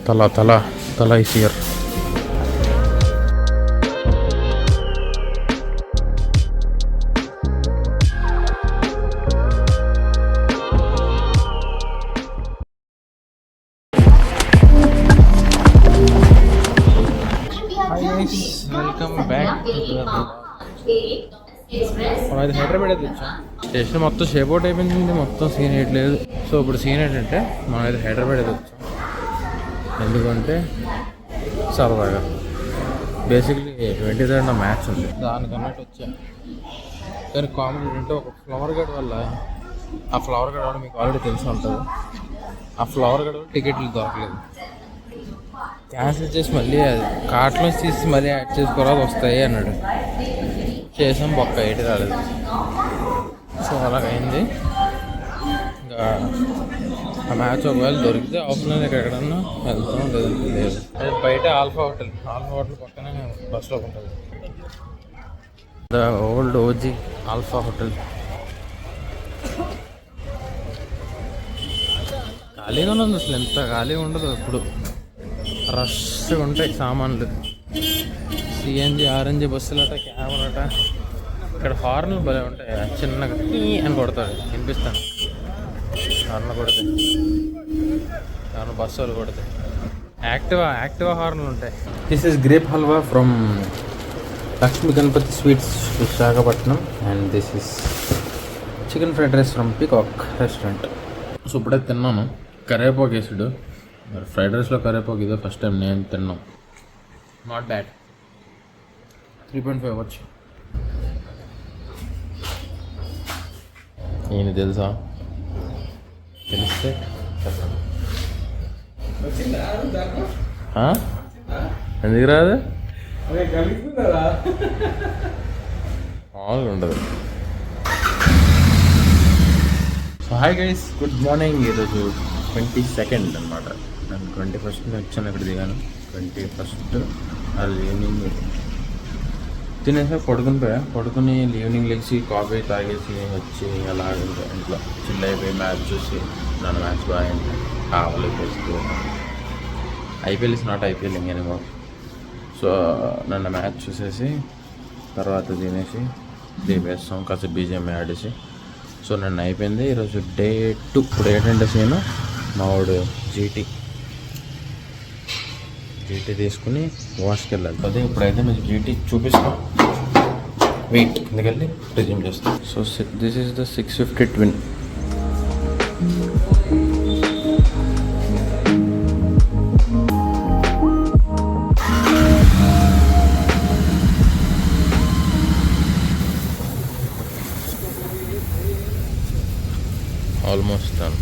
Tala is here. Hi guys, welcome back to the మనది హైదరాబాద్ అయితే వచ్చాం. స్టేషన్ మొత్తం షేప్ అవుట్ అయిపోయింది, మొత్తం సీన్ వేయట్లేదు. సో ఇప్పుడు సీన్ ఏంటంటే మనం అయితే హైదరాబాద్ అయితే వచ్చాం. ఎందుకంటే సరదాగా బేసిక్లీ 23rd మ్యాచ్ ఉంది, దానికన్నట్టు వచ్చాం. కానీ కామెడీ ఏంటంటే ఒక ఫ్లవర్ గడ్ వల్ల, ఆ ఫ్లవర్ గడ్ వల్ల మీకు ఆల్రెడీ తెలిసి ఉంటుంది, ఆ ఫ్లవర్ గడ్ వల్ల టికెట్లు దొరకలేదు. క్యాన్సిల్ చేసి మళ్ళీ అది కార్ట్లో తీసి మళ్ళీ యాడ్ చేసుకోరాదు వస్తాయి అన్నాడు. చేసాం, బొక్క ఏటి రాలేదు. సో అలాగైంది. ఇంకా ఆ మ్యాచ్ ఒకవేళ దొరికితే ఆఫ్లైన్ ఎక్కడన్నా వెళ్తాం, లేదంటే లేదు. అది బయట ఆల్ఫా హోటల్ పక్కనే బస్ స్టాప్ ఉంటుంది. The old OG alpha hotel. ఖాళీగా ఉంది, అసలు ఎంత ఖాళీగా ఉండదు. ఇప్పుడు రష్గా ఉంటాయి సామాన్లు. సిఎన్జి ఆర్ఎన్జి బస్సులట, క్యాబులట. ఇక్కడ హార్న్లు భలే ఉంటాయి, చిన్నగా అని కొడతాడు, వినిపిస్తాను. హార్న్ కొడితే బస్సు వాళ్ళు కొడతాయి. యాక్టివా హార్న్లు ఉంటాయి. This is grape halwa from Lakshmi Ganapathi sweets Visakhapatnam. And this is chicken fried rice from peacock restaurant. So ఇప్పుడే తిన్నాను. కరివేపాకు వేసాడు. మరి ఫ్రైడ్ రైస్లో కరివేపాకు ఇదే ఫస్ట్ టైం నేను తిన్నాం. Not bad. 3.5 అవ్వచ్చు. నేను తెలుసా, తెలిస్తే చెప్పండి. ఎందుకు రాదు? మామూలుగా ఉండదు. So hi guys, good morning. ఈరోజు 22nd అనమాట. నేను 21st వచ్చాను, ఇక్కడ దిగాను. 21st అది ఈవినింగ్ తినేసా, పడుకుని ఈవినింగ్ లేచి కాఫీ తాగేసి వచ్చి అలా ఇంట్లో చిల్ అయిపోయి మ్యాచ్ చూసి, నన్ను మ్యాచ్ బాగా కావాలి వేస్తూ ఐపీఎల్ ఇస్ నాట్ ఐపీఎల్ ఇంకేమో. సో నన్ను మ్యాచ్ చూసేసి తర్వాత తినేసి దిగేస్తాం, కాసేపు బీజిఎం ఆడేసి. సో నన్ను అయిపోయింది. ఈరోజు డే 2. ఇప్పుడు ఏంటంటే సీను, మా వాడు జీటీ తీసుకుని వాష్కి వెళ్ళాలి. అదే ఇప్పుడైతే మీకు జీటీ చూపిస్తాం. వెయిట్ ఎందుకంటే రిజ్యూమ్ చేస్తాం. So this is the 650 twin. Almost done.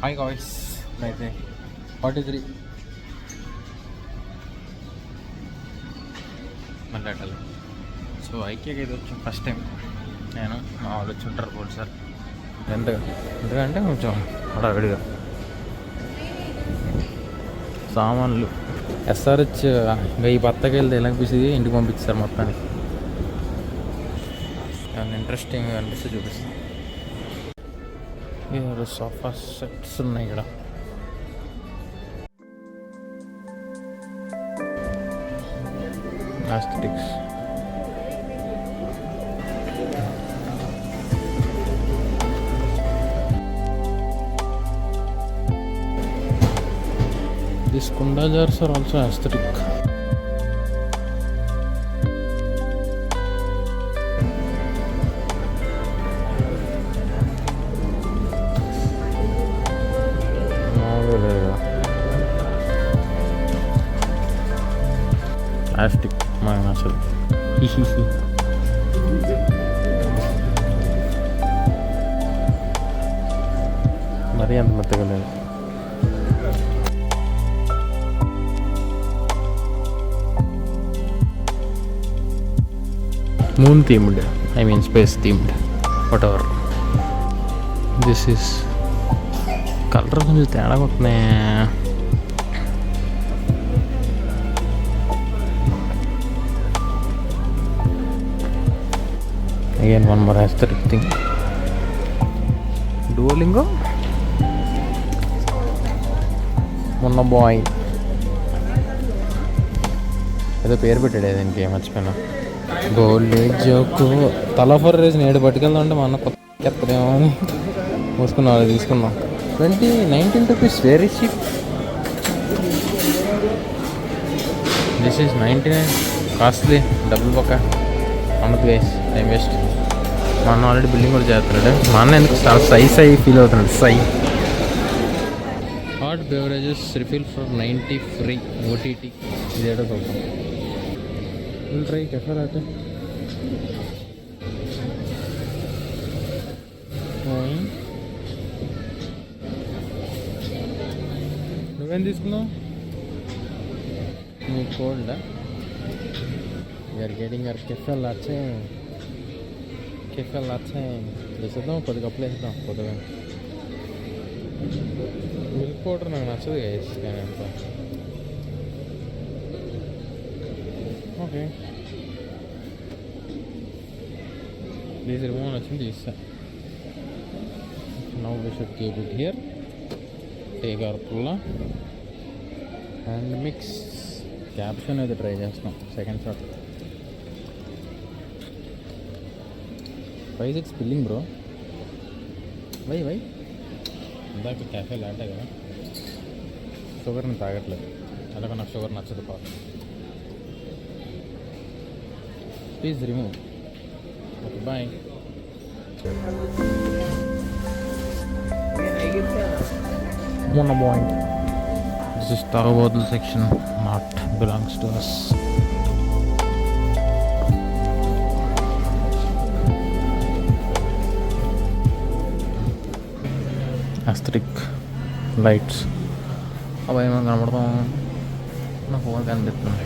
Hi guys, అయితే 43 మళ్ళీ. సో ఐకియాకి అయితే వచ్చాం ఫస్ట్ టైం. నేను మా వాళ్ళు వచ్చి ఉంటారు పోటీ సార్. ఎందుకంటే కొంచెం హడావిడిగా సామాన్లు ఎస్ఆర్హెచ్ ఇంకా ఈ బత్తకి వెళ్తే ఎలాగనిపిసి ఇంటికి పంపిస్తారు మొత్తానికి. ఏమైనా ఇంట్రెస్టింగ్ అనిపిస్తే చూపిస్తాను. సోఫా సెట్స్ ఉన్నాయి ఇక్కడ. aesthetics. These kunda jars are also aesthetic. Plastic మాకు నచ్చదు. మరీ అంత మెత్తగా లేదు. Moon themed, I mean space themed, what ever. This is colour కొంచెం తేడా కొట్టున్నాయి. Again, one more aesthetic thing. Duolingo. మొన్న బాయ్ ఏదో పేరు పెట్టాడు, దీనికి మర్చిపోయినా. గోల్డ్ జోకు తల ఫర్ రేజ్ నేడు పట్టుకెళ్దాం అంటే మా అన్న కొత్త ఎత్తడేమో అని మూసుకున్నాం. అది తీసుకున్నాం. 19 rupees, very cheap. This is 99, costly, డబ్బులు పక్క అమ్మదు గైస్, టైం వేస్ట్. మా అన్న ఆల్రెడీ బిల్డింగ్ కూడా చేస్తున్నాడు. మా అన్న ఎందుకు చాలా సై ఫీల్ అవుతున్నాడు. Hot beverages refill for 90 free OTT. ఇదేటో చూద్దాం. Full try cafe latte. నువ్వేం తీసుకున్నావు? నీ కోల్డా? యూఆర్ గెటింగ్ అవర్ కెఫే లాట్సే. వేసేద్దాం, 10 కప్పులు వేసేద్దాం కొద్దిగా. మిల్క్ పౌడర్ నాకు నచ్చదు గైస్, కానీ అంత ఓకే. ప్లీజ్ రిమూవ్ నచ్చింది తీస్తా. Now we should keep it here. Take our పుల్లా అండ్ మిక్స్. క్యాప్షన్ అయితే ట్రై చేస్తాం. Second shot. Why is it spilling bro? Why ఇందాక క్యాఫే లాంటే కదా. షుగర్ని తాగట్లేదు, అలాగే నాకు షుగర్ నచ్చదు. పాప ప్లీజ్ రిమూవ్. Okay bye. మొన్న బాయ్. దిస్ ఇస్ తాగబోతుల section, not belongs to us. Aesthetic lights అవి ఏమైనా కనపడతాం. నా ఫోన్ కనిపిస్తుంది.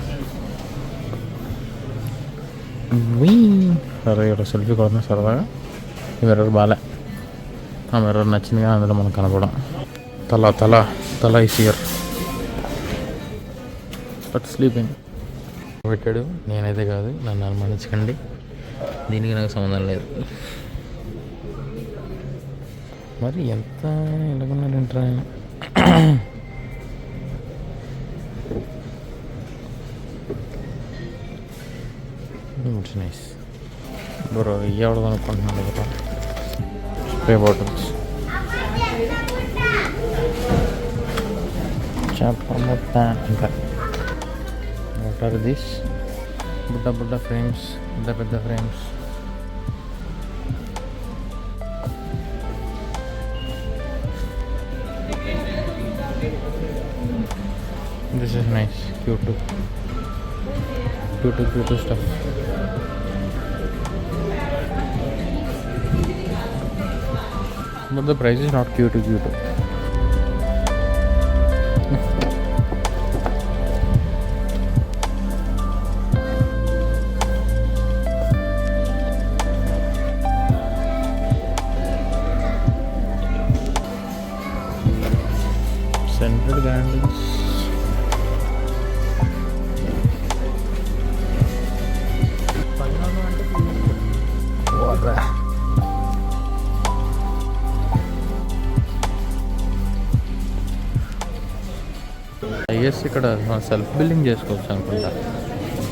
సరే ఇక్కడ సెల్ఫీ కొడుతుంది సరదాగా. ఈ మిర్రర్ బాగాలే. ఆ మిర్రర్ నచ్చింది కానీ అందులో మనకు కనపడం. తల ఈస్ హియర్ బట్ స్లీపింగ్ పెట్టాడు. నేనైతే కాదు, నన్ను అనుమానించకండి. దీనికి నాకు సంబంధం లేదు. మరి ఎంత ఎలాగున్నాడంటారా? It's nice bro. ఎవడో అనుకుంటున్నాడు కదా. స్ప్రే బాటిల్స్, చెప్ప ఇంకా వాట్ ఆర్ దిస్? బుడ్డ ఫ్రేమ్స్, పెద్ద frames. This is nice, cute stuff. But the price is not cute. Scented candles. I guess ఇక్కడ సెల్ఫ్ బిల్లింగ్ చేసుకోవచ్చు అనుకుంటా.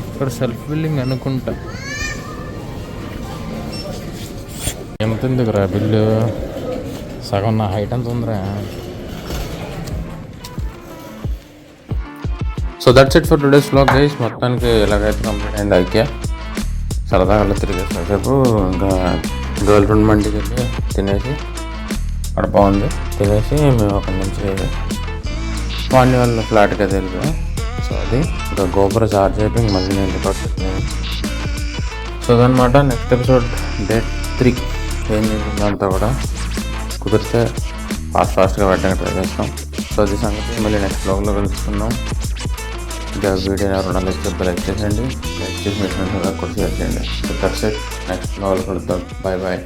ఇక్కడ సెల్ఫ్ బిల్లింగ్ అనుకుంటా. ఎంత ఉందిరా బిల్లు? సగం నా హైట్ అంత ఉందిరా. So that's it for today's vlog guys. మొత్తానికి ఎలాగైతే కంప్లీట్ అయింది IKEA. సరదాగా తిరిగేసిన సేపు ఇంకా గర్ల్ ఫ్రెండ్ మండికి వెళ్ళి తినేసి అక్కడ బాగుంది తినేసి మేము అక్కడి నుంచి వాణి వాళ్ళ ఫ్లాట్కి వెళ్ళిపోయాం. సో అది ఇంకా గోపుర చార్జ్ అయిపోయి మళ్ళీ నేను రికార్డ్ చేస్తున్నాను. సో అదనమాట నెక్స్ట్ ఎపిసోడ్ డే 3 ఏం చేసిందంతా కూడా కుదిరితే ఫాస్ట్గా పెట్టడానికి ట్రై చేస్తాం. సో అది సంగతి మళ్ళీ నెక్స్ట్ బ్లాగ్లో కలుసుకుందాం. ఇంకా వీడియో ఎవరైనా లైక్ చేసేయండి, లైక్ చేసి మీ ఫ్రెండ్స్ కూడా షేర్ చేయండి. సో దట్స్ ఇట్, నెక్స్ట్ బ్లాగ్లో కలుద్దాం. Bye bye.